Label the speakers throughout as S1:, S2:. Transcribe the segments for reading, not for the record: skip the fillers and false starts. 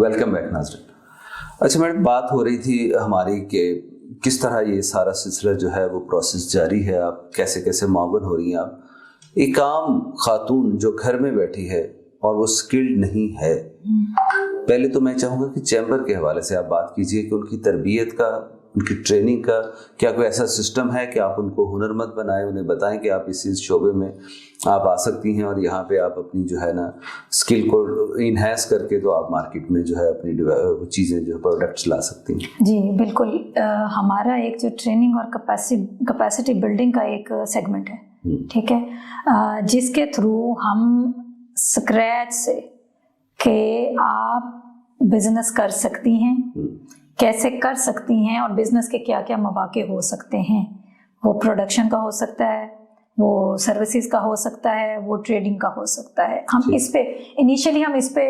S1: Welcome back ناظرین. اچھا madam, بات ہو رہی تھی ہماری کہ کس طرح یہ سارا سلسلہ جو ہے وہ پروسیس جاری ہے، آپ کیسے کیسے معاون ہو رہی ہیں. آپ ایک عام خاتون جو گھر میں بیٹھی ہے اور وہ اسکلڈ نہیں ہے، پہلے تو میں چاہوں گا کہ چیمبر کے حوالے سے آپ بات کیجئے کہ ان کی تربیت کا، ان کی ٹریننگ کا کیا کوئی ایسا سسٹم ہے کہ آپ ان کو ہنرمند بنائیں، انہیں بتائیں کہ آپ اس شعبے میں آپ آ سکتی ہیں اور یہاں پہ آپ اپنی جو ہے نا اسکل کو انہینس کر کے تو آپ مارکیٹ میں جو ہے اپنی چیزیں جو ہے پروڈکٹس لا سکتی ہیں.
S2: جی بالکل. ہمارا ایک جو ٹریننگ اور کیپیسٹی بلڈنگ کا ایک سیگمنٹ ہے، ٹھیک ہے، جس کے تھرو ہم اسکریچ سے کہ آپ بزنس کر سکتی ہیں، کیسے کر سکتی ہیں اور بزنس کے کیا کیا مواقع ہو سکتے ہیں. وہ پروڈکشن کا ہو سکتا ہے، وہ سروسز کا ہو سکتا ہے، وہ ٹریڈنگ کا ہو سکتا ہے. ہم اس پہ انیشلی ہم اس پہ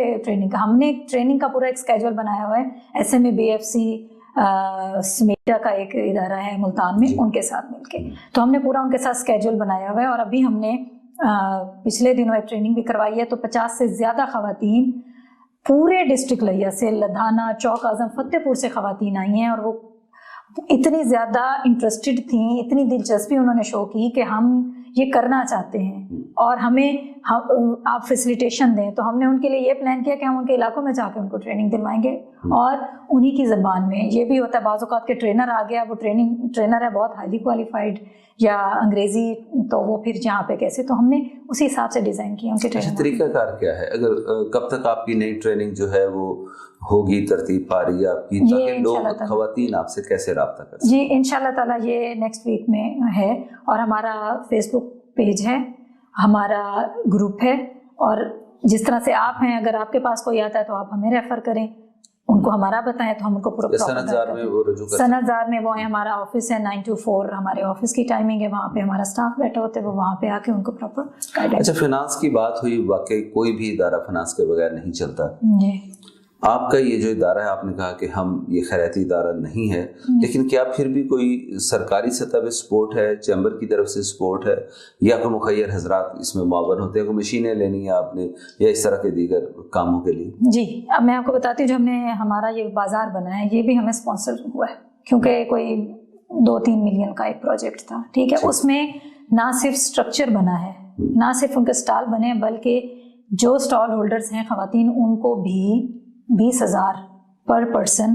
S2: ہم نے ٹریننگ کا پورا ایک اسکیجول بنایا ہوا ہے. SMA BFC سمیٹا کا ایک ادارہ ہے ملتان میں، ان کے ساتھ مل کے تو ہم نے پورا ان کے ساتھ اسکیجول بنایا ہوا ہے. اور ابھی ہم نے پچھلے دنوں ایک ٹریننگ بھی کروائی ہے، تو 50 سے زیادہ خواتین پورے ڈسٹرکٹ لیا سے، لدھانا، چوک اعظم، فتح پور سے خواتین آئی ہیں. اور وہ اتنی زیادہ انٹرسٹڈ تھیں، اتنی دلچسپی انہوں نے شو کی کہ ہم یہ کرنا چاہتے ہیں اور ہمیں آپ فیسیلیٹیشن دیں. تو ہم نے ان کے لیے یہ پلان کیا کہ ہم ان کے علاقوں میں جا کے ان کو ٹریننگ دلوائیں گے اور انہی کی زبان میں. یہ بھی ہوتا ہے بعض اوقات کے ٹرینر آ گیا، وہ ٹرینر ہے بہت ہائیلی کوالیفائڈ یا انگریزی، تو وہ پھر جہاں پہ کیسے، تو ہم نے اسی حساب سے ڈیزائن کیا ان کے ٹریننگ.
S1: طریقہ کار کیا ہے؟ اگر کب تک آپ کی نئی ٹریننگ جو ہے وہ ہوگی، ترتیب پا رہی ہے آپ کی، تاکہ لوگ خواتین آپ سے کیسے رابطہ کر سکیں؟
S2: جی انشاءاللہ تعالیٰ یہ نیکسٹ ویک میں ہے. اور ہمارا فیس بک پیج ہے، ہمارا گروپ ہے، اور جس طرح سے آپ ہیں، اگر آپ کے پاس کوئی آتا ہے تو آپ ہمیں ریفر کریں، ان کو ہمارا بتائیں تو ہم ان کو پورا سنتزار میں وہ ہے. ہمارا آفس ہے 9 to 4 ہمارے آفس کی ٹائمنگ ہے. وہاں پہ ہمارا اسٹاف بیٹھا ہوتا ہے، وہ وہاں پہ آ کے ان کو پراپر گائیڈنس.
S1: اچھا، فنانس کی بات ہوئی، واقعی کوئی بھی ادارہ فنانس کے بغیر نہیں چلتا.
S2: جی
S1: آپ کا یہ جو ادارہ ہے، آپ نے کہا کہ ہم یہ خیراتی ادارہ نہیں ہے، لیکن کیا پھر بھی کوئی سرکاری سطح پہ سپورٹ ہے، چیمبر کی طرف سے سپورٹ ہے، یا کوئی مخیر حضرات اس میں معاون ہوتے ہیں، کوئی مشینیں لینی ہے آپ نے یا اس طرح کے دیگر کاموں کے لیے؟
S2: جی اب میں آپ کو بتاتی ہوں، جو ہم نے ہمارا یہ بازار بنا ہے، یہ بھی ہمیں اسپانسر ہوا ہے، کیونکہ کوئی 2-3 ملین کا ایک پروجیکٹ تھا، ٹھیک ہے. اس میں نہ صرف اسٹرکچر بنا ہے، نہ صرف ان کے اسٹال بنے، بلکہ جو اسٹال ہولڈرز ہیں خواتین، ان کو بھی 20,000 پر پرسن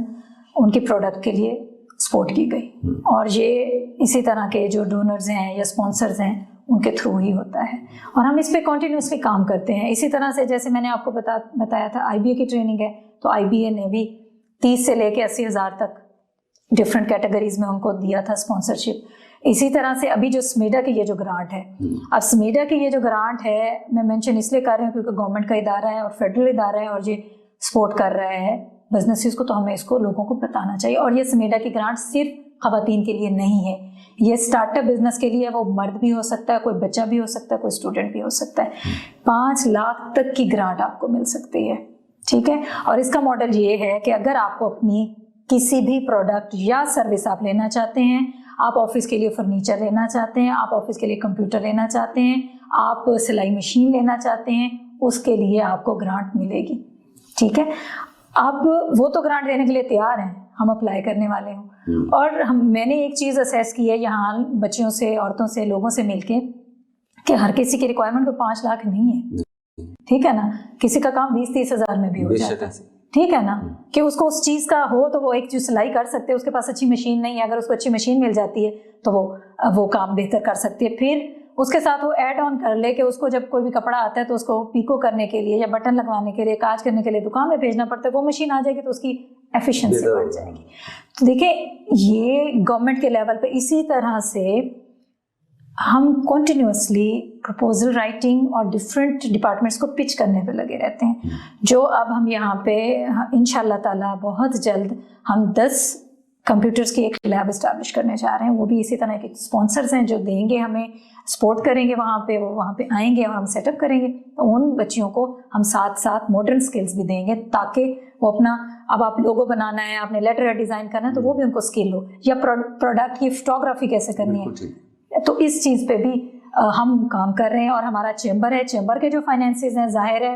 S2: ان کے پروڈکٹ کے لیے سپورٹ کی گئی. اور یہ اسی طرح کے جو ڈونرز ہیں یا اسپانسرز ہیں ان کے تھرو ہی ہوتا ہے. اور ہم اس پہ کنٹینیوسلی کام کرتے ہیں. اسی طرح سے جیسے میں نے آپ کو بتایا تھا IBA کی ٹریننگ ہے، تو IBA نے بھی 30 سے لے کے 80,000 تک ڈفرینٹ کیٹیگریز میں ان کو دیا تھا اسپانسرشپ. اسی طرح سے ابھی جو سمیڈا کی یہ جو گرانٹ ہے، اب سمیڈا کی یہ جو گرانٹ ہے، میں مینشن اس لیے کر رہی ہوں کیونکہ گورنمنٹ کا ادارہ ہے اور فیڈرل ادارہ ہے، اور یہ سپورٹ کر رہا ہے بزنسز کو، تو ہمیں اس کو لوگوں کو بتانا چاہیے. اور یہ سمیڈا کی گرانٹ صرف خواتین کے لیے نہیں ہے، یہ اسٹارٹ اپ بزنس کے لیے، وہ مرد بھی ہو سکتا ہے، کوئی بچہ بھی ہو سکتا ہے، کوئی اسٹوڈنٹ بھی ہو سکتا ہے. 5 لاکھ تک کی گرانٹ آپ کو مل سکتی ہے، ٹھیک ہے. اور اس کا ماڈل یہ ہے کہ اگر آپ کو اپنی کسی بھی پروڈکٹ یا سروس آپ لینا چاہتے ہیں، آپ آفس کے لیے فرنیچر لینا چاہتے ہیں، آپ آفس کے لیے کمپیوٹر لینا چاہتے ہیں، آپ سلائی مشین لینا چاہتے ہیں، اس کے لیے آپ کو گرانٹ ملے گی، ٹھیک ہے. اب وہ تو گرانٹ دینے کے لیے تیار ہیں، ہم اپلائی کرنے والے ہوں. اور میں نے ایک چیز اسیس کی ہے یہاں بچیوں سے، عورتوں سے، لوگوں سے مل کے، کہ ہر کسی کی ریکوائرمنٹ کو 5 لاکھ نہیں ہے، ٹھیک ہے نا. کسی کا کام 20-30 ہزار میں بھی ہو جاتا ہے، ٹھیک ہے نا. کہ اس کو اس چیز کا ہو تو وہ ایک جو سلائی کر سکتے ہیں، اس کے پاس اچھی مشین نہیں ہے، اگر اس کو اچھی مشین مل جاتی ہے تو وہ کام بہتر کر سکتی ہے. پھر اس کے ساتھ وہ ایڈ آن کر لے کہ اس کو جب کوئی بھی کپڑا آتا ہے تو اس کو پیکو کرنے کے لیے یا بٹن لگوانے کے لیے، کاج کرنے کے لیے دکان میں بھیجنا پڑتا ہے، وہ مشین آ جائے گی تو اس کی ایفیشنسی بڑھ جائے گی. تو دیکھیں یہ گورنمنٹ کے لیول پہ اسی طرح سے ہم کنٹینیوسلی پروپوزل رائٹنگ اور ڈفرینٹ ڈپارٹمنٹس کو پچ کرنے پہ لگے رہتے ہیں. جو اب ہم یہاں پہ انشاءاللہ تعالیٰ بہت جلد ہم 10 کمپیوٹرز کی ایک لیب اسٹیبلش کرنے جا رہے ہیں. وہ بھی اسی طرح کے اسپانسرز ہیں جو دیں گے، ہمیں سپورٹ کریں گے وہاں پہ، وہ وہاں پہ آئیں گے اور ہم سیٹ اپ کریں گے. تو ان بچیوں کو ہم ساتھ ساتھ ماڈرن سکلز بھی دیں گے، تاکہ وہ اپنا، اب آپ لوگو بنانا ہے، آپ نے لیٹر ڈیزائن کرنا ہے تو وہ بھی ان کو اسکل ہو، یا پروڈکٹ کی فوٹوگرافی کیسے کرنی ہے. تو اس چیز پہ بھی ہم کام کر رہے ہیں. اور ہمارا چیمبر ہے، چیمبر کے جو فائنینسز ہیں، ظاہر ہے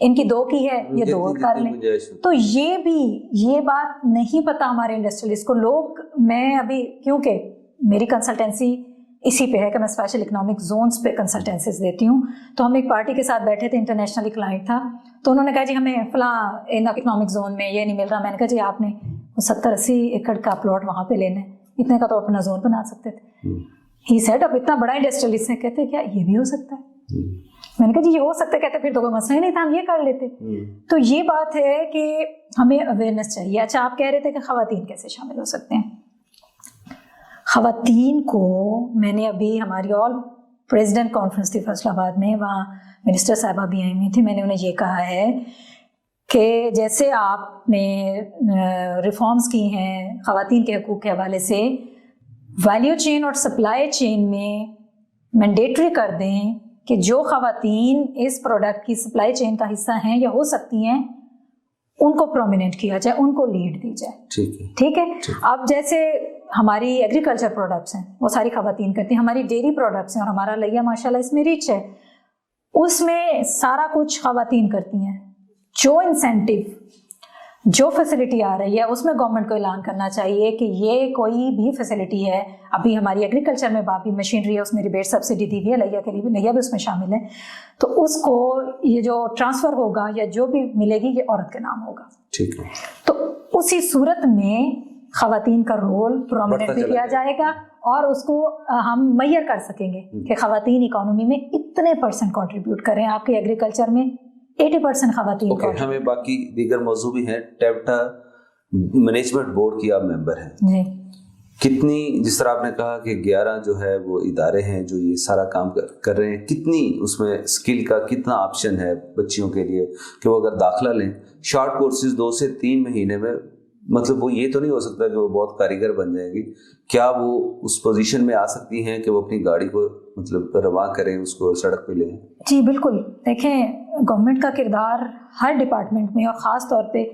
S2: ان کی 2 کی ہے یہ 2 کر لیں. تو یہ بات نہیں پتا ہمارے انڈسٹریلسٹ کو. لوگ میں ابھی کیونکہ میری کنسلٹنسی اسی پہ ہے کہ میں اسپیشل اکنامک زونس پہ کنسلٹنسیز دیتی ہوں, تو ہم ایک پارٹی کے ساتھ بیٹھے تھے, انٹرنیشنل کلائنٹ تھا, تو انہوں نے کہا جی ہمیں فلاں اکنامک زون میں یہ نہیں مل رہا. میں نے کہا جی آپ نے 70-80 ایکڑ کا پلاٹ وہاں پہ لینا ہے, اتنے کا تو اپنا زون بنا سکتے تھے. ہی سیڈ اب اتنا بڑا انڈسٹریلسٹ ہے, کہتے کیا یہ بھی ہو سکتا ہے؟ میں نے کہا جی یہ ہو سکتا ہے. کہتے پھر تو کوئی مسئلہ ہی نہیں تھا, ہم یہ کر لیتے. تو یہ بات ہے کہ ہمیں اویئرنیس چاہیے. اچھا آپ کہہ رہے تھے کہ خواتین کیسے شامل ہو سکتے ہیں. خواتین کو میں نے ابھی ہماری آل پریزیڈنٹ کانفرنس تھی فیصل آباد میں, وہاں منسٹر صاحبہ بھی آئی ہوئی تھی. میں نے انہیں یہ کہا ہے کہ جیسے آپ نے ریفارمز کی ہیں خواتین کے حقوق کے حوالے سے, ویلیو چین اور سپلائی چین میں مینڈیٹری کر دیں کہ جو خواتین اس پروڈکٹ کی سپلائی چین کا حصہ ہیں یا ہو سکتی ہیں ان کو پرومیننٹ کیا جائے, ان کو لیڈ دی جائے. ٹھیک ہے. اب جیسے ہماری ایگریکلچر پروڈکٹس ہیں وہ ساری خواتین کرتی ہیں, ہماری ڈیری پروڈکٹس ہیں اور ہمارا لیا ماشاءاللہ اس میں ریچ ہے, اس میں سارا کچھ خواتین کرتی ہیں. جو انسینٹیو جو فیسلٹی آ رہی ہے اس میں گورنمنٹ کو اعلان کرنا چاہیے کہ یہ کوئی بھی فیسلٹی ہے. ابھی ہماری ایگریکلچر میں باقی مشینری ہے اس میں ریبیٹ سبسڈی دی ہوئی ہے, لیا کے لیے بھی, لیا بھی اس میں شامل ہے. تو اس کو یہ جو ٹرانسفر ہوگا یا جو بھی ملے گی یہ عورت کے نام ہوگا. ٹھیک ہے. تو اسی صورت میں خواتین کا رول پرومیننٹ بھی کیا جائے گا اور اس کو ہم میئر کر سکیں گے کہ خواتین اکانومی میں اتنے % کنٹریبیوٹ کریں. آپ کے ایگریکلچر میں 80% خواتین کو.
S1: ہمیں باقی دیگر موضوع بھی ہیں. ٹیپٹا مینجمنٹ بورڈ کی آپ ممبر ہیں جی. کتنی, جس طرح آپ نے کہا کہ 11 جو ہے وہ ادارے ہیں جو یہ سارا کام کر رہے ہیں, کتنی اس میں اسکل کا کتنا آپشن ہے بچیوں کے لیے کہ وہ اگر داخلہ لیں شارٹ کورسز 2 سے 3 مہینے میں, مطلب وہ یہ تو نہیں ہو سکتا کہ وہ بہت کاریگر بن جائے گی. کیا وہ اس پوزیشن میں آ سکتی ہیں کہ وہ اپنی گاڑی کو مطلب رواں کریں, اس کو سڑک پہ لیں؟ جی
S2: بالکل. دیکھیں گورنمنٹ کا کردار ہر ڈپارٹمنٹ میں اور خاص طور پہ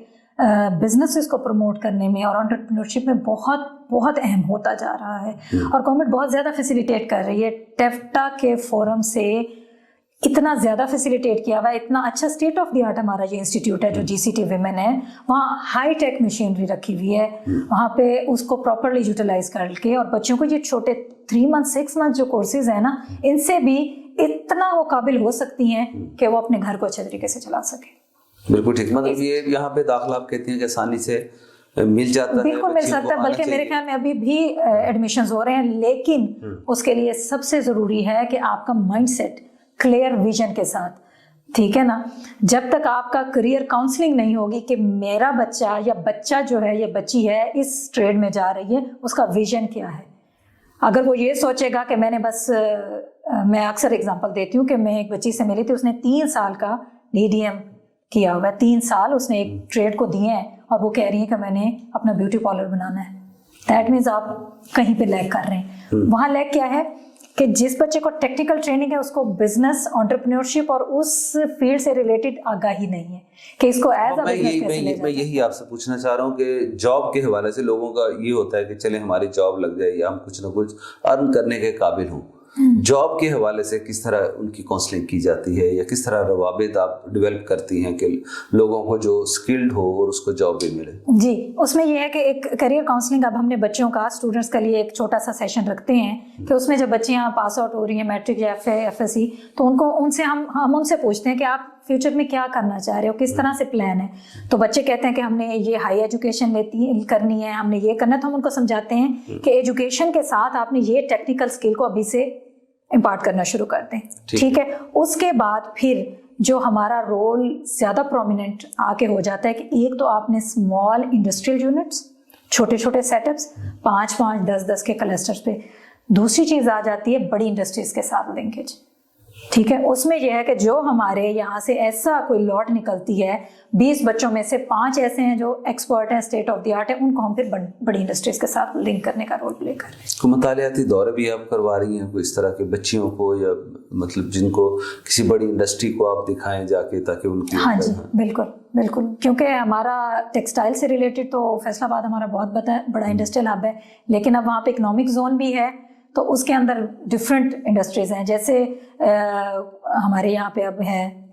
S2: بزنسز کو پروموٹ کرنے میں اور انٹرپرینورشپ میں بہت بہت اہم ہوتا جا رہا ہے, اور گورنمنٹ بہت زیادہ فیسیلیٹیٹ کر رہی ہے. ٹیفٹا کے فورم سے اتنا زیادہ فیسیلیٹیٹ کیا ہوا ہے, اتنا اچھا اسٹیٹ آف دی آرٹ ہمارا یہ انسٹیٹیوٹ ہے جو GCT ویمن ہے, وہاں ہائی ٹیک مشینری رکھی ہوئی ہے, وہاں پہ اس کو پراپرلی یوٹیلائز کر کے, اور بچوں کو یہ چھوٹے 3 month 6 month جو کورسز ہیں نا, ان سے بھی اتنا وہ قابل ہو سکتی ہیں کہ وہ اپنے گھر کو اچھے طریقے سے چلا سکیں.
S1: بالکل ٹھیک. مطلب یہ یہاں پہ داخلہ آپ کہتے ہیں کہ آسانی سے مل جاتا ہے؟
S2: بالکل مل سکتا ہے, بلکہ میرے خیال میں ابھی بھی ایڈمیشنز ہو رہے ہیں, لیکن اس کے لیے سب سے ضروری ہے کہ آپ کا مائنڈ سیٹ کلیئر ویژن کے ساتھ, ٹھیک ہے نا. جب تک آپ کا کریئر کاؤنسلنگ نہیں ہوگی کہ میرا بچہ یا بچہ جو ہے یا بچی ہے اس ٹریڈ میں جا رہی ہے, اس کا ویژن کیا ہے. اگر وہ یہ سوچے گا کہ میں نے بس, میں اکثر اگزامپل دیتی ہوں کہ میں ایک بچی سے ملی تھی, اس نے 3 سال کا DDM کیا ہوا ہے, 3 سال اس نے ایک ٹریڈ کو دیے ہیں, اور وہ کہہ رہی ہیں کہ میں نے اپنا بیوٹی پارلر بنانا ہے. دیٹ مینز آپ کہیں پہ لیگ کر رہے ہیں. وہاں لیگ کیا ہے کہ جس بچے کو ٹیکنیکل ٹریننگ ہے اس کو بزنس, انٹرپرینورشپ اور اس فیلڈ سے ریلیٹڈ آگاہی نہیں ہے کہ اس کو ایز اے بزنس کیسے لے جائے.
S1: میں یہی آپ سے پوچھنا چاہ رہا ہوں کہ جاب کے حوالے سے لوگوں کا یہ ہوتا ہے کہ چلیں ہماری جاب لگ جائے یا ہم کچھ نہ کچھ ارن کرنے کے قابل ہوں. جاب کے حوالے سے کس طرح ان کی کاؤنسلنگ کی جاتی ہے, یا کس طرح روابط آپ ڈیولپ کرتی ہیں کہ لوگوں کو جو اسکلڈ ہو اور اس کو جاب بھی ملے؟
S2: جی اس میں یہ ہے کہ ایک کریئر کاؤنسلنگ اب ہم نے بچوں کا, اسٹوڈنٹس کے لیے ایک چھوٹا سا سیشن رکھتے ہیں کہ اس میں جب بچیاں پاس آؤٹ ہو رہی ہیں میٹرک یا FSC, تو ان سے ہم ان سے پوچھتے ہیں کہ آپ فیوچر میں کیا کرنا چاہ رہے ہو, کس طرح سے پلان ہے. تو بچے کہتے ہیں کہ ہم نے یہ ہائی ایجوکیشن کرنی ہے, ہم نے یہ کرنا ہے. تو ہم ان کو سمجھاتے ہیں کہ ایجوکیشن کے ساتھ آپ نے یہ ٹیکنیکل اسکل کو ابھی سے امپارٹ کرنا شروع کر دیں, ٹھیک ہے. اس کے بعد پھر جو ہمارا رول زیادہ پرومیننٹ آ کے ہو جاتا ہے کہ ایک تو آپ نے اسمال انڈسٹریل یونٹس, چھوٹے چھوٹے سیٹ اپس 5-5 10-10 کے کلسٹرز پہ. دوسری چیز آ جاتی ہے بڑی انڈسٹریز کے ساتھ لنکیج, ٹھیک ہے. اس میں یہ ہے کہ جو ہمارے یہاں سے ایسا کوئی لاٹ نکلتی ہے, 20 بچوں میں سے 5 ایسے ہیں جو ایکسپرٹ ہیں, اسٹیٹ آف دی آرٹ ہے, ان کو ہم پھر بڑی انڈسٹریز کے ساتھ لنک کرنے کا رول پلے کر رہے ہیں.
S1: کو مطالعاتی دورے بھی آپ کروا رہی ہیں کوئی اس طرح کے بچیوں کو, یا مطلب جن کو کسی بڑی انڈسٹری کو آپ دکھائیں جا کے تاکہ ان کی؟
S2: ہاں جی بالکل بالکل, کیونکہ ہمارا ٹیکسٹائل سے ریلیٹڈ تو فیصل آباد ہمارا بہت بڑا انڈسٹریل ہب ہے, لیکن اب وہاں پہ اکنامک زون بھی ہے, تو اس کے اندر ڈفرینٹ انڈسٹریز ہیں. جیسے ہمارے یہاں پہ اب ہے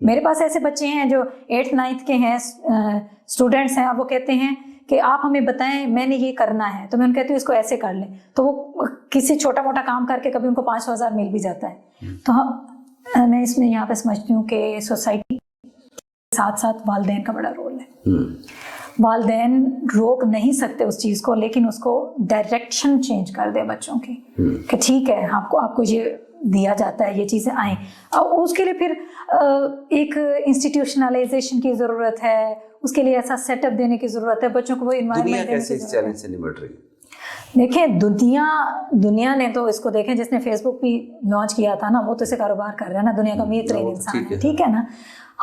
S2: میرے پاس ایسے بچے ہیں جو 8th 9th کے ہیں اسٹوڈینٹس ہیں, اب وہ کہتے ہیں کہ آپ ہمیں بتائیں میں نے یہ کرنا ہے, تو میں ان کہتی ہوں اس کو ایسے کر لیں, تو وہ کسی چھوٹا موٹا کام کر کے کبھی ان کو 500,000 مل بھی جاتا ہے. تو میں اس میں یہاں پہ سمجھتی ہوں کہ سوسائٹی کے ساتھ ساتھ والدین کا بڑا رول ہے. والدین روک نہیں سکتے اس چیز کو, لیکن اس کو ڈائریکشن چینج کر دے بچوں کی کہ ٹھیک ہے آپ کو یہ دیا جاتا ہے, یہ چیزیں آئیں. اور اس کے لیے پھر ایک انسٹیٹیوشنلائزیشن کی ضرورت ہے, اس کے لیے ایسا سیٹ اپ دینے کی ضرورت ہے, بچوں کو وہ انوائرمنٹ دینے کی ضرورت ہے.
S1: چیلنج سے نمٹ رہی ہے.
S2: دیکھیں دنیا نے تو اس کو دیکھیں, جس نے فیس بک بھی لانچ کیا تھا نا, وہ تو اسے کاروبار کر رہا ہے نا, دنیا کا امیر ترین انسان ہے, ٹھیک ہے نا.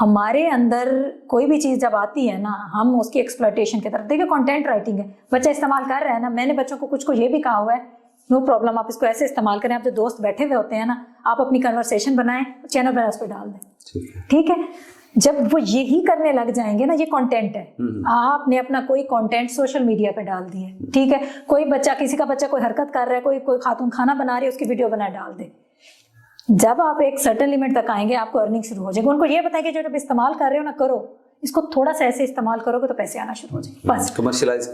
S2: ہمارے اندر کوئی بھی چیز جب آتی ہے نا, ہم اس کی ایکسپلائٹیشن کی طرف, دیکھیں کنٹینٹ رائٹنگ ہے, بچہ استعمال کر رہا ہے نا, میں نے بچوں کو کچھ کو یہ بھی کہا ہوا ہے نو پرابلم, آپ اس کو ایسے استعمال کریں, آپ جو دوست بیٹھے ہوئے ہوتے ہیں نا, آپ اپنی کنورسیشن بنائیں, چینل بنا اس پہ ڈال دیں, ٹھیک ہے. جب وہ یہی کرنے لگ جائیں گے نا, یہ کنٹینٹ ہے, آپ نے اپنا کوئی کنٹینٹ سوشل میڈیا پہ ڈال دیے, ٹھیک ہے, کوئی بچہ کسی کا بچہ کوئی حرکت کر رہا ہے, کوئی خاتون کھانا بنا رہی ہے, اس کی ویڈیو بنا ڈال دے. جب آپ ایک سرٹن لمٹ تک آئیں گے, آپ کو ارننگ شروع ہو جائے گی. ان کو یہ بتائیں کہ جو جب استعمال کر رہے ہو نا, کرو اس کو تھوڑا سا ایسے استعمال کرو گے تو پیسے آنا شروع ہو جائیں گے. بس
S1: کمرشلائز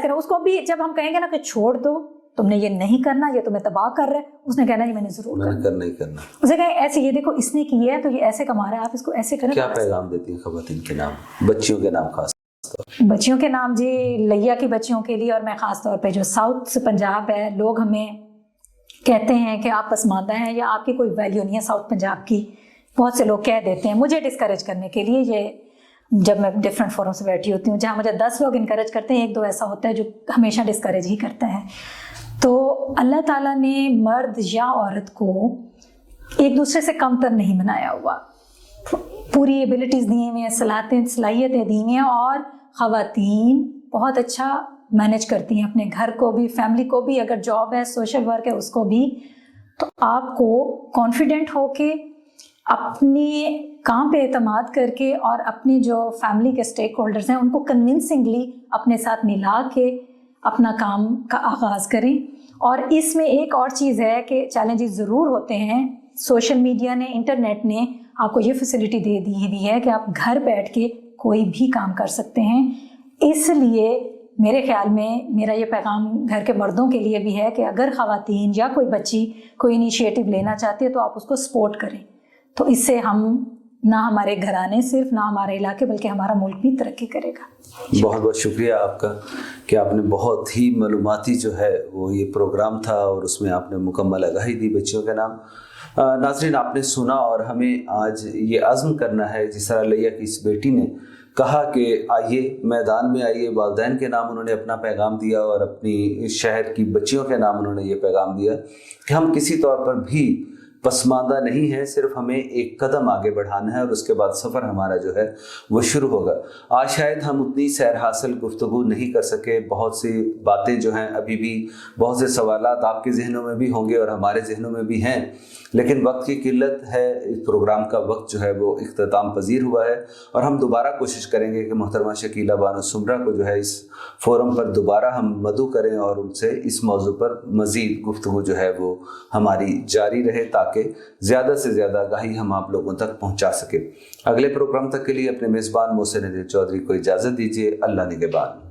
S1: کرو
S2: اس کو بھی. جب ہم کہیں گے نا کہ چھوڑ دو, تم نے یہ نہیں کرنا, یہ تمہیں تباہ کر رہا ہے, اس نے کہنا ہے میں نے ضرور کرنا. اسے کہیں ایسے, یہ دیکھو اس نے کی ہے تو یہ ایسے کما رہا ہے, آپ اس کو ایسے کریں.
S1: کیا پیغام دیتی ہیں خواتین کے نام, بچیوں کے نام خاص
S2: بچیوں کے نام؟ جی لیا کی بچیوں کے لیے, اور میں خاص طور پہ جو ساؤتھ سے پنجاب ہے, لوگ ہمیں کہتے ہیں کہ آپ پسماندہ ہیں یا آپ کی کوئی ویلیو نہیں ہے ساؤتھ پنجاب کی, بہت سے لوگ کہہ دیتے ہیں مجھے ڈسکریج کرنے کے لیے. یہ جب میں ڈفرینٹ فورم سے بیٹھی ہوتی ہوں, جہاں مجھے 10 لوگ انکریج کرتے ہیں, 1-2 ایسا ہوتا ہے جو ہمیشہ ڈسکریج ہی کرتا ہے. تو اللہ تعالیٰ نے مرد یا عورت کو ایک دوسرے سے کم تر نہیں بنایا ہوا, پوری ایبلٹیز دی ہوئی ہیں, صلاحیتیں دی ہوئی ہیں, اور خواتین بہت اچھا مینیج کرتی ہیں اپنے گھر کو بھی, فیملی کو بھی, اگر جاب ہے, سوشل ورک ہے, اس کو بھی. تو آپ کو کانفیڈنٹ ہو کے اپنے کام پہ اعتماد کر کے, اور اپنی جو فیملی کے اسٹیک ہولڈرز ہیں ان کو کنونسنگلی اپنے ساتھ ملا کے اپنا کام کا آغاز کریں. اور اس میں ایک اور چیز ہے کہ چیلنجز ضرور ہوتے ہیں. سوشل میڈیا نے, انٹرنیٹ نے آپ کو یہ فیسلٹی دے دی ہوئی ہے کہ آپ گھر بیٹھ کے کوئی بھی کام کر سکتے ہیں. اس لیے میرے خیال میں میرا یہ پیغام گھر کے مردوں کے لیے بھی ہے کہ اگر خواتین یا کوئی بچی کوئی انیشیٹو لینا چاہتی ہے تو آپ اس کو سپورٹ کریں. تو اس سے ہم نہ ہمارے گھرانے صرف, نہ ہمارے علاقے, بلکہ ہمارا ملک بھی ترقی کرے گا.
S1: بہت بہت شکریہ آپ کا کہ آپ نے بہت ہی معلوماتی جو ہے وہ یہ پروگرام تھا, اور اس میں آپ نے مکمل آگاہی دی بچیوں کے نام. ناظرین, آپ نے سنا, اور ہمیں آج یہ عزم کرنا ہے, جس طرح لیا کی اس بیٹی نے کہا کہ آئیے میدان میں آئیے. والدین کے نام انہوں نے اپنا پیغام دیا, اور اپنی شہر کی بچیوں کے نام انہوں نے یہ پیغام دیا کہ ہم کسی طور پر بھی پسماندہ نہیں ہیں, صرف ہمیں ایک قدم آگے بڑھانا ہے, اور اس کے بعد سفر ہمارا جو ہے وہ شروع ہوگا. آج شاید ہم اتنی سیر حاصل گفتگو نہیں کر سکے, بہت سی باتیں جو ہیں ابھی بھی, بہت سے سوالات آپ کے ذہنوں میں بھی ہوں گے اور ہمارے ذہنوں میں بھی ہیں, لیکن وقت کی قلت ہے. اس پروگرام کا وقت جو ہے وہ اختتام پذیر ہوا ہے, اور ہم دوبارہ کوشش کریں گے کہ محترمہ شکیلہ بانو سمرہ کو جو ہے اس فورم پر دوبارہ ہم مدعو کریں, اور ان سے اس موضوع پر مزید گفتگو جو ہے وہ ہماری جاری رہے, تاکہ زیادہ سے زیادہ آگاہی ہم آپ لوگوں تک پہنچا سکیں. اگلے پروگرام تک کے لیے اپنے میزبان محسن علی چودھری کو اجازت دیجیے. اللہ نگہبان.